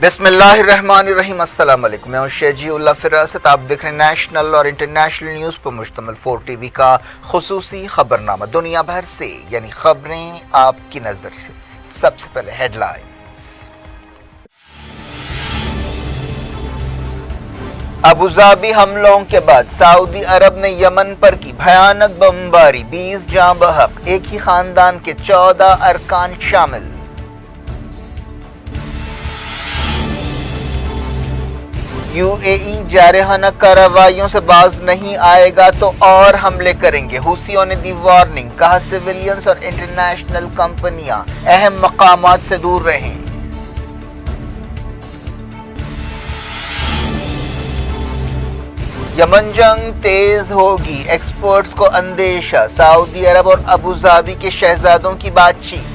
बिस्मिल्लाहिर्रहमानिर्रहीम। अस्सलाम वालेकुम। मैं हूं शेजीउल्लाह फिरासत। आप देख रहे हैं नेशनल और इंटरनेशनल न्यूज़ पर मुश्तमिल 4 टीवी का खुसूसी खबरनामा। दुनिया भर से यानी खबरें आपकी नज़र से। सबसे पहले हेडलाइन। अबुधाबी हमलों के बाद सऊदी अरब ने यमन पर की भयानक बमबारी, 20 जाँ बहक, एक ही खानदान के 14 अरकान शामिल। यूएई जारहाना कार्रवाइयों से बाज नहीं आएगा तो और हमले करेंगे, हूसियों ने दी वार्निंग। कहा सिविलियंस और इंटरनेशनल कंपनियां अहम मकामात से दूर रहें। यमन जंग तेज होगी, एक्सपर्ट्स को अंदेशा। सऊदी अरब और अबुधाबी के शहजादों की बातचीत।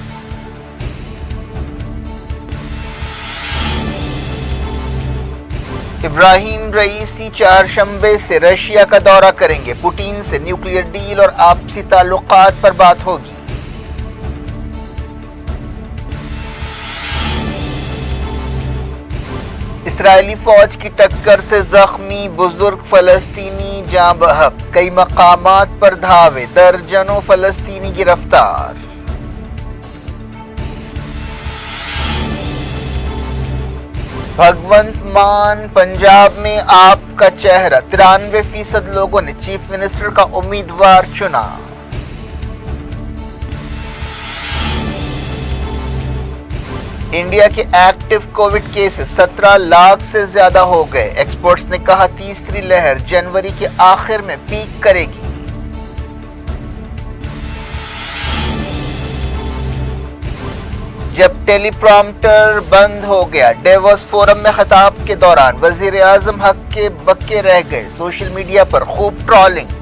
इब्राहिम रईसी चारशंबे से रशिया का दौरा करेंगे, पुतिन से न्यूक्लियर डील और आपसी ताल्लुकात पर बात होगी। इस्राएली फौज की टक्कर से जख्मी बुजुर्ग फलस्तीनी जाँ बहक, कई मकामात पर धावे, दर्जनों फलस्तीनी गिरफ्तार। भगवंत मान, पंजाब में आपका चेहरा, 93% लोगों ने चीफ मिनिस्टर का उम्मीदवार चुना। इंडिया के एक्टिव कोविड केसेस 17 लाख से ज्यादा हो गए। एक्सपर्ट्स ने कहा तीसरी लहर जनवरी के आखिर में पीक करेगी। जब टेलीप्रॉम्प्टर बंद हो गया, डेवोस फोरम में खिताब के दौरान वजीर आजम हक के बक्के रह गए, सोशल मीडिया पर खूब ट्रोलिंग।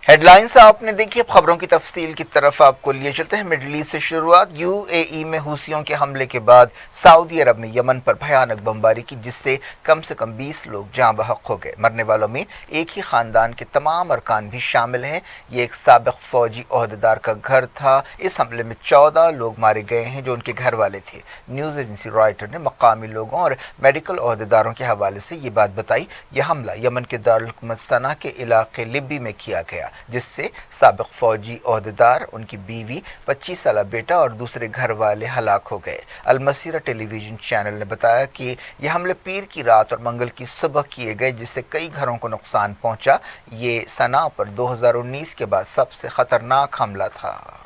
हेडलाइंस आपने देखी। अब खबरों की तफसील की तरफ आपको लिए चलते हैं। मिडल ईस्ट से शुरुआत। यूएई में हूसियों के हमले के बाद सऊदी अरब ने यमन पर भयानक बमबारी की, जिससे कम से कम 20 लोग जाँ बहक हो गए। मरने वालों में एक ही खानदान के तमाम अरकान भी शामिल हैं। ये एक साबिक फौजी ओहदेदार का घर था। इस हमले में 14 लोग मारे गए हैं जो उनके घर वाले थे। न्यूज़ एजेंसी रॉयटर ने मकामी लोगों और मेडिकल ओहदेदारों के हवाले से ये बात बताई। यह हमला यमन के दारुल हुकूमत सना के इलाके लिब्बी में किया गया, जिससे साबिक फौजी ओहदेदार, उनकी बीवी, 25 साल बेटा और दूसरे घर वाले हलाक हो गए। अल मसीरा टेलीविजन चैनल ने बताया कि यह हमले पीर की रात और मंगल की सुबह किए गए, जिससे कई घरों को नुकसान पहुंचा। ये सना पर 2019 के बाद सबसे खतरनाक हमला था।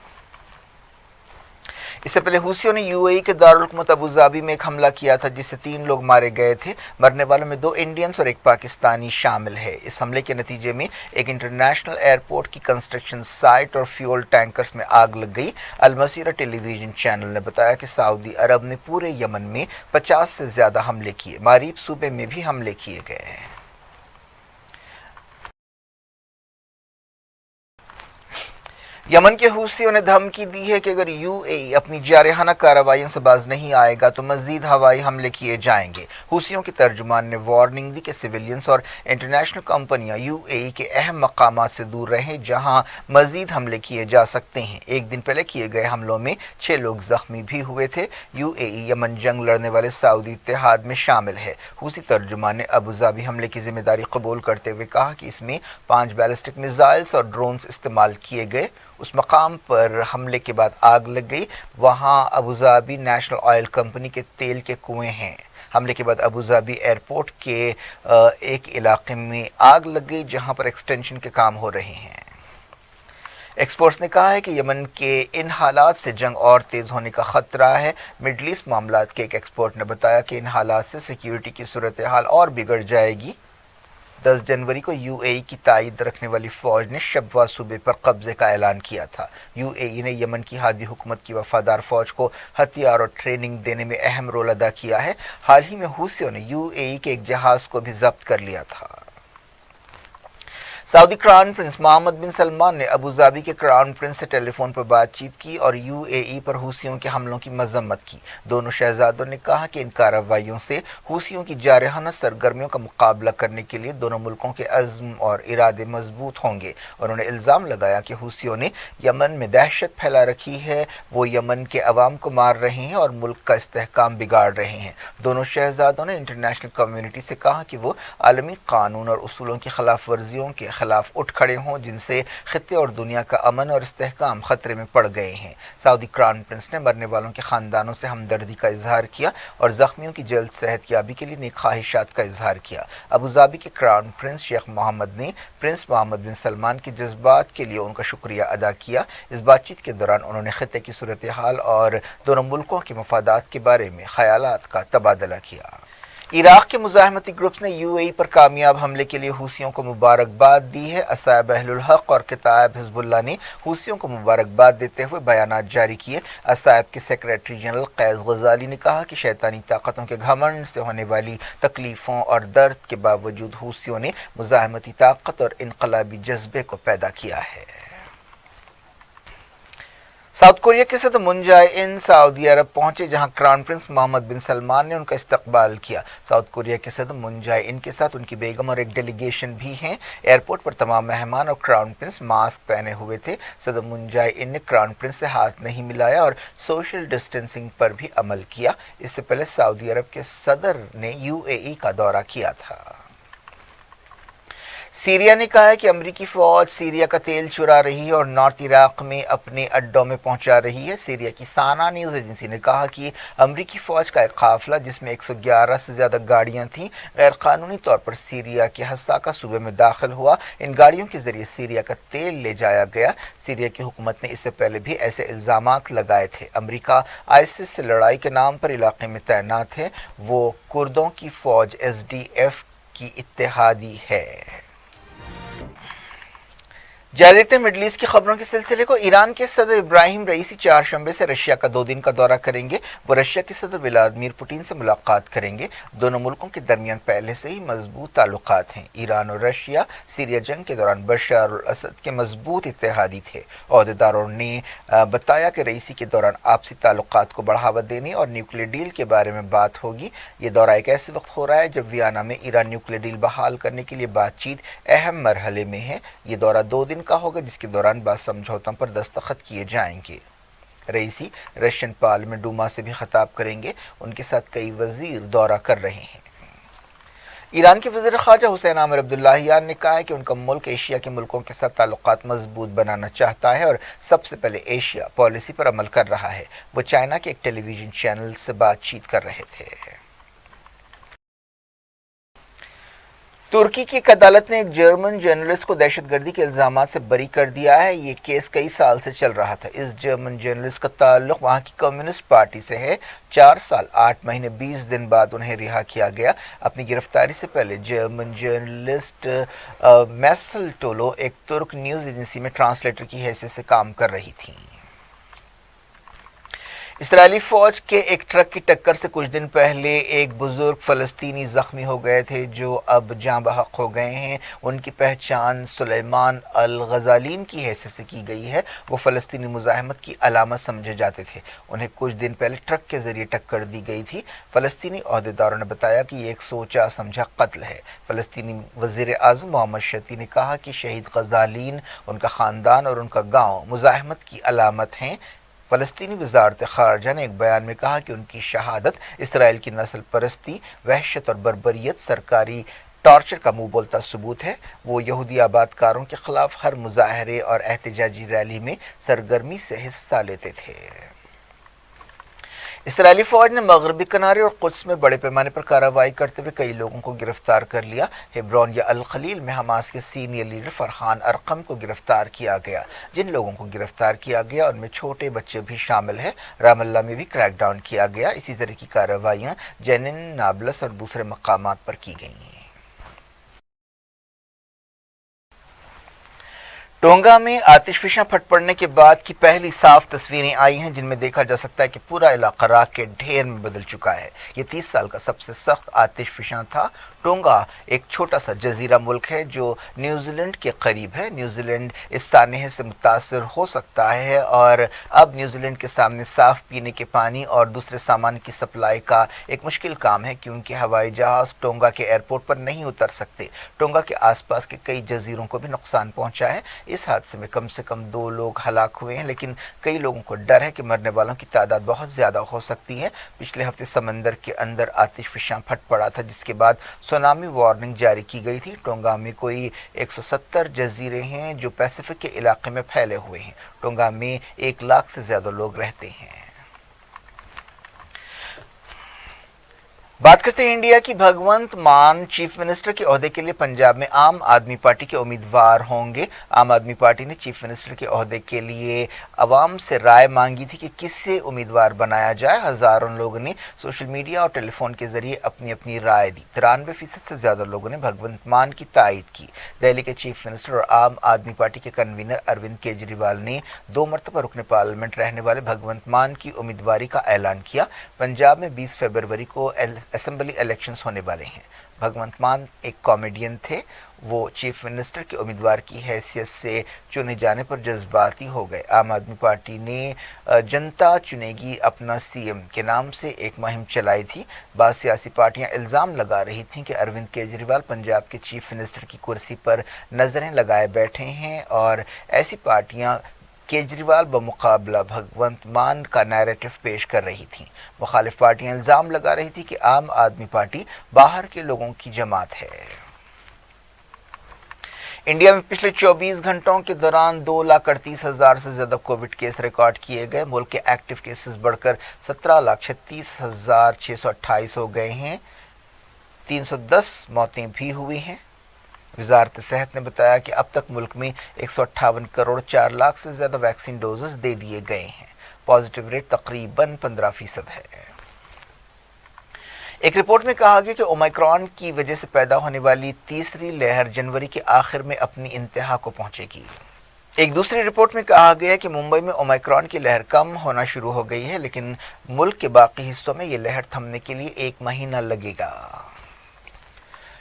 इससे पहले हूसियों ने यूएई के दारुल हुकूमत अबुधाबी में एक हमला किया था, जिससे 3 लोग मारे गए थे। मरने वालों में 2 इंडियंस और 1 पाकिस्तानी शामिल है। इस हमले के नतीजे में एक इंटरनेशनल एयरपोर्ट की कंस्ट्रक्शन साइट और फ्यूल टैंकर्स में आग लग गई। अल मसीरा टेलीविजन चैनल ने बताया कि सऊदी अरब ने पूरे यमन में 50 से ज्यादा हमले किए। मारीब सूबे में भी हमले किए गए हैं। यमन के हूसियों ने धमकी दी है कि अगर यूएई अपनी जारहाना कार्रवाइयों से बाज नहीं आएगा तो मजीद हवाई हमले किए जाएंगे। हूसियों के तर्जुमान ने वार्निंग दी कि सिविलियंस और इंटरनेशनल कंपनियां यूएई के अहम मकामात से दूर रहें, जहां मजीद हमले किए जा सकते हैं। एक दिन पहले किए गए हमलों में 6 लोग जख्मी भी हुए थे। यूएई यमन जंग लड़ने वाले सऊदी इत्तेहाद में शामिल है। हूसी तर्जुमान ने अबुधाबी हमले की जिम्मेदारी कबूल करते हुए कहा कि इसमें 5 बैलिस्टिक मिसाइल्स और ड्रोन्स इस्तेमाल किए गए। उस मकाम पर हमले के बाद आग लग गई। वहां अबुधाबी नेशनल ऑयल कंपनी के तेल के कुएं हैं। हमले के बाद अबुधाबी एयरपोर्ट के एक इलाके में आग लग गई, जहां पर एक्सटेंशन के काम हो रहे हैं। एक्सपर्ट्स ने कहा है कि यमन के इन हालात से जंग और तेज होने का खतरा है। मिडल ईस्ट मामलात के एक एक्सपर्ट ने बताया कि इन हालात से सिक्योरिटी की सूरत हाल और बिगड़ जाएगी। 10 जनवरी को यूएई की ताईद रखने वाली फौज ने शबवा सूबे पर कब्जे का ऐलान किया था। यूएई ने यमन की हादी हुकूमत की वफादार फौज को हथियार और ट्रेनिंग देने में अहम रोल अदा किया है। हाल ही में हूसियों ने यूएई के एक जहाज को भी जब्त कर लिया था। सऊदी क्राउन प्रिंस मोहम्मद बिन सलमान ने अबू धाबी के क्राउन प्रिंस से टेलीफोन पर बातचीत की और यूएई पर हूसियों के हमलों की मजम्मत की। दोनों शहजादों ने कहा कि इन कार्रवाइयों से हूसियों की जारहाना सरगर्मियों का मुकाबला करने के लिए दोनों मुल्कों के अज़्म और इरादे मजबूत होंगे। उन्होंने इल्ज़ाम लगाया कि हूसियों ने यमन में दहशत फैला रखी है, वो यमन के अवाम को मार रहे हैं और मुल्क का इस्तेहकाम बिगाड़ रहे हैं। दोनों शहजादों ने इंटरनेशनल कम्युनिटी से कहा कि वो आलमी कानून और उसूलों की खिलाफ वर्जियों के खिलाफ उठ खड़े हों जिनसे खित्ते और दुनिया का अमन और इस्तेहकाम खतरे में पड़ गए हैं। सऊदी क्राउन प्रिंस ने मरने वालों के खानदानों से हमदर्दी का इजहार किया और जख्मियों की जल्द सेहतयाबी के लिए नेक ख्वाहिशात का इजहार किया। अबू धाबी के क्राउन प्रिंस शेख मोहम्मद ने प्रिंस मोहम्मद बिन सलमान के जज्बात के लिए उनका शुक्रिया अदा किया। इस बातचीत के दौरान उन्होंने खित्ते की सूरत हाल और दोनों मुल्कों के मफादात के बारे में ख्यालात का तबादला किया। इराक के मुजाहिमती ग्रुप्स ने यूएई पर कामयाब हमले के लिए हूसियों को मुबारकबाद दी है। असाब अहलुल हक और किताब हिजबुल्लाह ने हूसियों को मुबारकबाद देते हुए बयानात जारी किए। असाब के सेक्रेटरी जनरल कैस गजाली ने कहा कि शैतानी ताकतों के घमंड से होने वाली तकलीफों और दर्द के बावजूद हूसियों ने मुजाहिमती ताकत और इनकलाबी जज्बे को पैदा किया है। साउथ कोरिया के सदर मून जाए इन सऊदी अरब पहुंचे, जहां क्राउन प्रिंस मोहम्मद बिन सलमान ने उनका इस्तकबाल किया। साउथ कोरिया के सदर मून जाए इन के साथ उनकी बेगम और एक डेलीगेशन भी हैं। एयरपोर्ट पर तमाम मेहमान और क्राउन प्रिंस मास्क पहने हुए थे। सदर मून जाए इन ने क्राउन प्रिंस से हाथ नहीं मिलाया और सोशल डिस्टेंसिंग पर भी अमल किया। इससे पहले सऊदी अरब के सदर ने यूएई का दौरा किया था। सीरिया ने कहा है कि अमरीकी फौज सीरिया का तेल चुरा रही है और नॉर्थ इराक में अपने अड्डों में पहुंचा रही है। सीरिया की साना न्यूज़ एजेंसी ने कहा कि अमरीकी फौज का एक काफिला जिसमें 111 से ज़्यादा गाड़ियां थीं गैर कानूनी तौर पर सीरिया के हसाका सूबे में दाखिल हुआ। इन गाड़ियों के जरिए सीरिया का तेल ले जाया गया। सीरिया की हुकूमत ने इससे पहले भी ऐसे इल्ज़ामात लगाए थे। अमरीका आईसिस से लड़ाई के नाम पर इलाके में तैनात है। वो कुर्दों की फौज एसडीएफ की इत्तेहादी है। जारी रखते मिडल ईस्ट की खबरों के सिलसिले को। ईरान के सदर इब्राहिम रईसी चारशंबे से रशिया का 2 दिन का दौरा करेंगे। वो रशिया के सदर व्लादिमीर पुतिन से मुलाकात करेंगे। दोनों मुल्कों के दरमियान पहले से ही मजबूत ताल्लुकात हैं। ईरान और रशिया सीरिया जंग के दौरान बशर अल असद के मजबूत इत्तेहादी थे। ओहदेदारों ने बताया कि रईसी के दौरान आपसी ताल्लुकात को बढ़ावा देने और न्यूक्लियर डील के बारे में बात होगी। ये दौरा एक ऐसे वक्त हो रहा है जब वियना में ईरान न्यूक्लियर डील बहाल करने के लिए बातचीत अहम मरहले में है। ये दौरा 2 दिन का होगा जिसके दौरान बाद समझौतों पर दस्तखत किए जाएंगे। रईसी रशियन पार्लियामेंट डूमा से भी खिताब करेंगे। उनके साथ कई वजीर दौरा कर रहे हैं। ईरान के वज़ीर ख़ारजा हुसैन आमिर अब्दुल्लाहियान ने कहा है कि उनका मुल्क एशिया के मुल्कों के साथ ताल्लुकात मजबूत बनाना चाहता है और सबसे पहले एशिया पॉलिसी पर अमल कर रहा है। वो चाइना के एक टेलीविजन चैनल से बातचीत कर रहे थे। तुर्की की एक अदालत ने एक जर्मन जर्नलिस्ट को दहशतगर्दी के इल्जामात से बरी कर दिया है। ये केस कई साल से चल रहा था। इस जर्मन जर्नलिस्ट का ताल्लुक वहां की कम्युनिस्ट पार्टी से है। 4 साल 8 महीने 20 दिन बाद उन्हें रिहा किया गया। अपनी गिरफ्तारी से पहले जर्मन जर्नलिस्ट मैसल टोलो एक तुर्क न्यूज़ एजेंसी में ट्रांसलेटर की हैसियत से काम कर रही थी। इसराइली फौज के एक ट्रक की टक्कर से कुछ दिन पहले एक बुजुर्ग फलस्तीनी जख्मी हो गए थे जो अब जाँ बहक हो गए हैं। उनकी पहचान सुलेमान अल गजालीन की हैसियत से की गई है। वो फलस्तीनी मुजाहिमत की अलामत समझे जाते थे। उन्हें कुछ दिन पहले ट्रक के जरिए टक्कर दी गई थी। फलस्तीनी ओहदेदारों ने बताया कि ये एक सोचा समझा कत्ल है। फलस्तीनी वज़ीर आज़म मोहम्मद शती ने कहा कि शहीद गजालीन, उनका ख़ानदान और उनका गाँव मुजाहिमत की अलामत हैं। फ़लस्तीनी वज़ारत ख़ारजा ने एक बयान में कहा कि उनकी शहादत इसराइल की नस्ल परस्ती, वहशत और बर्बरियत, सरकारी टॉर्चर का मुंह बोलता सबूत है। वो यहूदी आबादकारों के खिलाफ हर मुजाहरे और एहतजाजी रैली में सरगर्मी से हिस्सा लेते थे। इसराइली फौज ने मगरबी किनारे और कुद्स में बड़े पैमाने पर कार्रवाई करते हुए कई लोगों को गिरफ्तार कर लिया। हेब्रोन या अल खलील में हमास के सीनियर लीडर फरहान अरकम को गिरफ्तार किया गया। जिन लोगों को गिरफ्तार किया गया उनमें छोटे बच्चे भी शामिल हैं। रामल्ला में भी क्रैकडाउन किया गया। इसी तरह की कार्रवाइयाँ जेनिन, नाबलस और दूसरे मकामात पर की गई हैं। टोंगा में आतिशफिशां फट पड़ने के बाद की पहली साफ तस्वीरें आई हैं जिनमें देखा जा सकता है कि पूरा इलाका राख के ढेर में बदल चुका है। ये 30 साल का सबसे सख्त आतिशफिशां था। टोंगा एक छोटा सा जजीरा मुल्क है जो न्यूजीलैंड के करीब है। न्यूजीलैंड इस सानहे से मुतासर हो सकता है और अब न्यूजीलैंड के सामने साफ पीने के पानी और दूसरे सामान की सप्लाई का एक मुश्किल काम है, क्योंकि हवाई जहाज टोंगा के एयरपोर्ट पर नहीं उतर सकते। टोंगा के आसपास के कई जजीरों को भी नुकसान पहुंचा है। इस हादसे में कम से कम 2 लोग हलाक हुए हैं, लेकिन कई लोगों को डर है कि मरने वालों की तादाद बहुत ज्यादा हो सकती है। पिछले हफ्ते समंदर के अंदर आतिशफशां फट पड़ा था, जिसके बाद सुनामी वार्निंग जारी की गई थी। टोंगा में कोई 170 जजीरे हैं जो पैसिफिक के इलाके में फैले हुए हैं। टोंगा में 1 लाख से ज्यादा लोग रहते हैं। बात करते हैं इंडिया की। भगवंत मान चीफ मिनिस्टर के ओहदे के लिए पंजाब में आम आदमी पार्टी के उम्मीदवार होंगे। आम आदमी पार्टी ने चीफ मिनिस्टर के ओहदे के लिए अवाम से राय मांगी थी कि किससे उम्मीदवार बनाया जाए। हजारों लोगों ने सोशल मीडिया और टेलीफोन के जरिए अपनी अपनी राय दी। 93% से ज्यादा लोगों ने भगवंत मान की तायद की। दिल्ली के चीफ मिनिस्टर और आम आदमी पार्टी के कन्वीनर अरविंद केजरीवाल ने 2 मरतबा रुकने पार्लियामेंट रहने वाले भगवंत मान की उम्मीदवारी का ऐलान किया। पंजाब में 20 फरवरी को असेंबली इलेक्शंस होने वाले हैं। भगवंत मान एक कॉमेडियन थे। वो चीफ मिनिस्टर के उम्मीदवार की हैसियत से चुने जाने पर जज्बाती हो गए। आम आदमी पार्टी ने जनता चुनेगी अपना सीएम के नाम से एक मुहिम चलाई थी। बाद सियासी पार्टियां इल्ज़ाम लगा रही थीं कि अरविंद केजरीवाल पंजाब के चीफ मिनिस्टर की कुर्सी पर नजरें लगाए बैठे हैं और ऐसी पार्टियां केजरीवाल बमुकाबला भगवंत मान का नैरेटिव पेश कर रही थीं। मुखालिफ पार्टियां इल्ज़ाम लगा रही थी कि आम आदमी पार्टी बाहर के लोगों की जमात है। इंडिया में पिछले 24 घंटों के दौरान 2,38,000 से ज्यादा कोविड केस रिकॉर्ड किए गए। मुल्क के एक्टिव केसेस बढ़कर 17,36,628 हो गए हैं। 310 मौतें भी हुई हैं। वजारत सेहत ने बताया कि अब तक मुल्क में 158 करोड़ 4 लाख से ज्यादा वैक्सीन डोजेस दे दिए गए हैं। पॉजिटिव रेट तकरीबन 15% है। एक रिपोर्ट में कहा गया कि ओमिक्रॉन की वजह से पैदा होने वाली तीसरी लहर जनवरी के आखिर में अपनी इंतहा को पहुंचेगी। एक दूसरी रिपोर्ट में कहा गया कि मुंबई में ओमिक्रॉन की लहर कम होना शुरू हो गई है, लेकिन मुल्क के बाकी हिस्सों में ये लहर थमने के लिए 1 महीना लगेगा।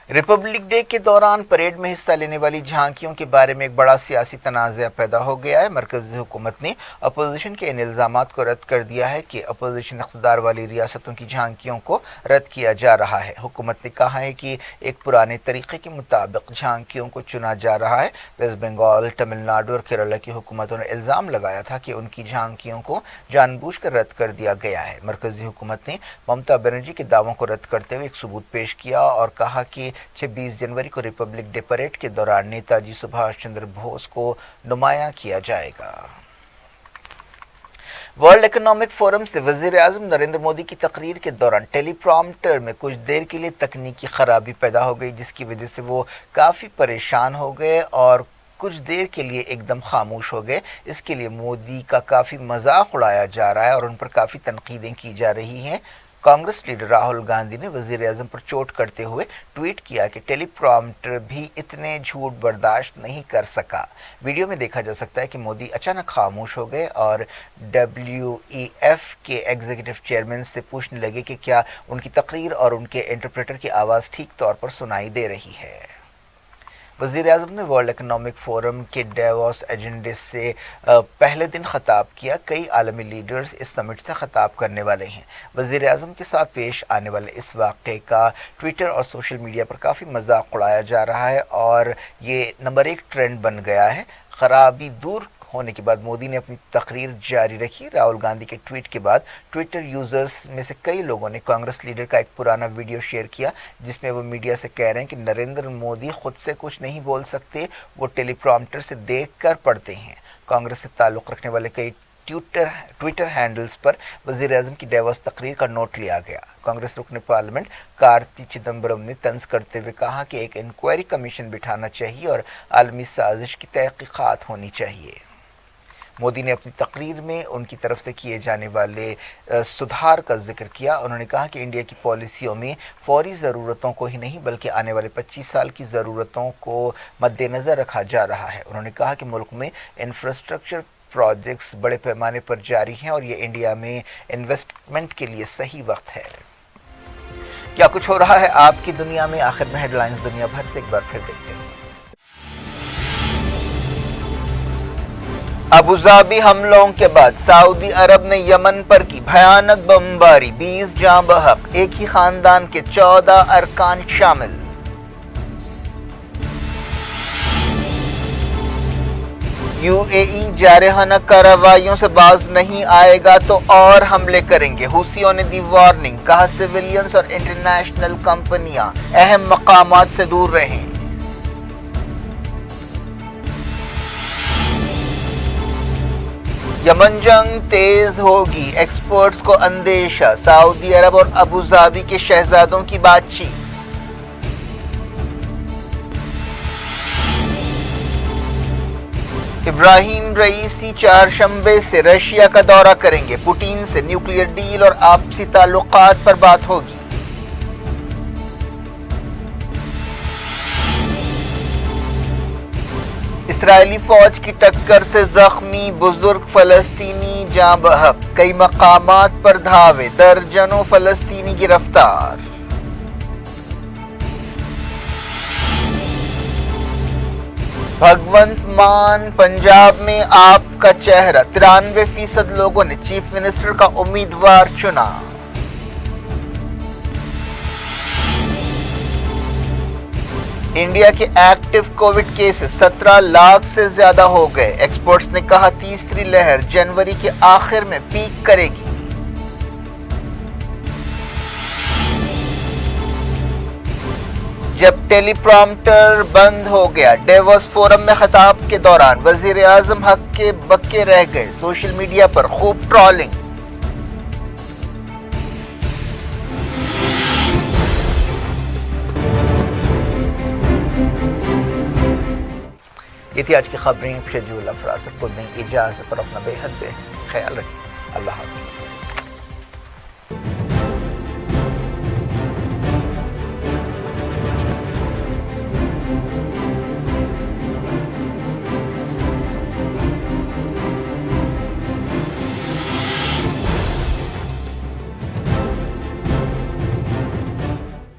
रिपब्लिक डे के दौरान परेड में हिस्सा लेने वाली झांकियों के बारे में एक बड़ा सियासी तनाज़ा पैदा हो गया है। मरकज़ी हुकूमत ने अपोजिशन के इन इल्ज़ामात को रद्द कर दिया है कि अपोजिशन इक़्तिदार वाली रियासतों की झांकियों को रद्द किया जा रहा है। हुकूमत ने कहा है कि एक पुराने तरीके के मुताबिक झांकियों को चुना जा रहा है। वेस्ट बंगाल, तमिलनाडु और केरला की हुकूमतों ने इल्ज़ाम लगाया था कि उनकी झांकियों को जानबूझकर रद्द कर दिया गया है। मरकज़ी हुकूमत ने ममता बनर्जी के दावों को रद्द करते हुए एक सबूत पेश किया और कहा कि 26 जनवरी को रिपब्लिक डे परेड के दौरान नेताजी सुभाष चंद्र बोस को नुमाया किया जाएगा। वर्ल्ड इकोनॉमिक फोरम से वजीर आजम नरेंद्र मोदी की तकरीर के दौरान टेलीप्रॉम्प्टर में कुछ देर के लिए तकनीकी खराबी पैदा हो गई, जिसकी वजह से वो काफ़ी परेशान हो गए और कुछ देर के लिए एकदम खामोश हो गए। इसके लिए मोदी का काफ़ी मजाक उड़ाया जा रहा है और उन पर काफ़ी तनकीदें की जा रही हैं। कांग्रेस लीडर राहुल गांधी ने वजीर आजम पर चोट करते हुए ट्वीट किया कि टेलीप्रॉम्प्टर भी इतने झूठ बर्दाश्त नहीं कर सका। वीडियो में देखा जा सकता है कि मोदी अचानक खामोश हो गए और WEF के एग्जीक्यूटिव चेयरमैन से पूछने लगे कि क्या उनकी तकरीर और उनके इंटरप्रेटर की आवाज़ ठीक तौर पर सुनाई दे रही है। वज़ीर आज़म ने वर्ल्ड इकोनॉमिक फोरम के डेवोस एजेंडे से पहले दिन खिताब किया। कई आलमी लीडर्स इस समिट से खिताब करने वाले हैं। वज़ीर आज़म के साथ पेश आने वाले इस वाक़े का ट्विटर और सोशल मीडिया पर काफ़ी मजाक उड़ाया जा रहा है और ये नंबर 1 ट्रेंड बन गया है। खराबी दूर होने के बाद मोदी ने अपनी तकरीर जारी रखी। राहुल गांधी के ट्वीट के बाद ट्विटर यूजर्स में से कई लोगों ने कांग्रेस लीडर का एक पुराना वीडियो शेयर किया, जिसमें वो मीडिया से कह रहे हैं कि नरेंद्र मोदी खुद से कुछ नहीं बोल सकते, वो टेलीप्रॉम्प्टर से देखकर पढ़ते हैं। कांग्रेस से ताल्लुक़ रखने वाले कई ट्विटर हैंडल्स पर वज़ीर आज़म की डेवोस तकरीर का नोट लिया गया। कांग्रेस रुकन पार्लियामेंट कार्ति चिदम्बरम ने तंज करते हुए कहा कि एक इंक्वायरी कमीशन बिठाना चाहिए और आलमी साजिश की तहकीकात होनी चाहिए। मोदी ने अपनी तकरीर में उनकी तरफ से किए जाने वाले सुधार का जिक्र किया। उन्होंने कहा कि इंडिया की पॉलिसियों में फौरी ज़रूरतों को ही नहीं बल्कि आने वाले 25 साल की ज़रूरतों को मद्देनज़र रखा जा रहा है। उन्होंने कहा कि मुल्क में इंफ्रास्ट्रक्चर प्रोजेक्ट्स बड़े पैमाने पर जारी हैं और ये इंडिया में इन्वेस्टमेंट के लिए सही वक्त है। کیا کچھ ہو رہا ہے آپ کی دنیا میں؟ آخر میں ہیڈ لائنز دنیا بھر سے ایک بار پھر دیکھتے ہیں۔ ابوظہبی حملوں کے بعد سعودی عرب نے یمن پر کی بھیانک بمباری، 20 جاں بحق، ایک ہی خاندان کے 14 ارکان شامل۔ یو اے ای جارحانہ کارروائیوں سے باز نہیں آئے گا تو اور حملے کریں گے، حوثیوں نے دی وارننگ، کہا سویلینز اور انٹرنیشنل کمپنیاں اہم مقامات سے دور رہیں۔ یمن جنگ تیز ہوگی، ایکسپرٹس کو اندیشہ، سعودی عرب اور ابوظہبی کے شہزادوں کی بات چیت۔ ابراہیم رئیسی چہارشنبے سے رشیا کا دورہ کریں گے، پوٹین سے نیوکلیئر ڈیل اور آپسی تعلقات پر بات ہوگی۔ اسرائیلی فوج کی ٹکر سے زخمی بزرگ فلسطینی جاں بحق، کئی مقامات پر دھاوے، درجنوں فلسطینی گرفتار۔ بھگونت مان، پنجاب میں آپ کا چہرہ، 93% لوگوں نے چیف منسٹر کا امیدوار چنا۔ انڈیا کے ایکٹیو کووڈ کیسز 17 لاکھ سے زیادہ ہو گئے، ایکسپرٹس نے کہا تیسری لہر جنوری کے آخر میں پیک کرے گی۔ جب ٹیلی پرامپٹر بند ہو گیا، ڈیووس فورم میں خطاب کے دوران وزیر اعظم حق کے بکے رہ گئے، سوشل میڈیا پر خوب ٹرولنگ۔ یہ تھی آج کی خبریں، شیڈول افراسب کو دیں اجازت اور اپنا بے حد خیال رکھیں۔ اللہ حافظ۔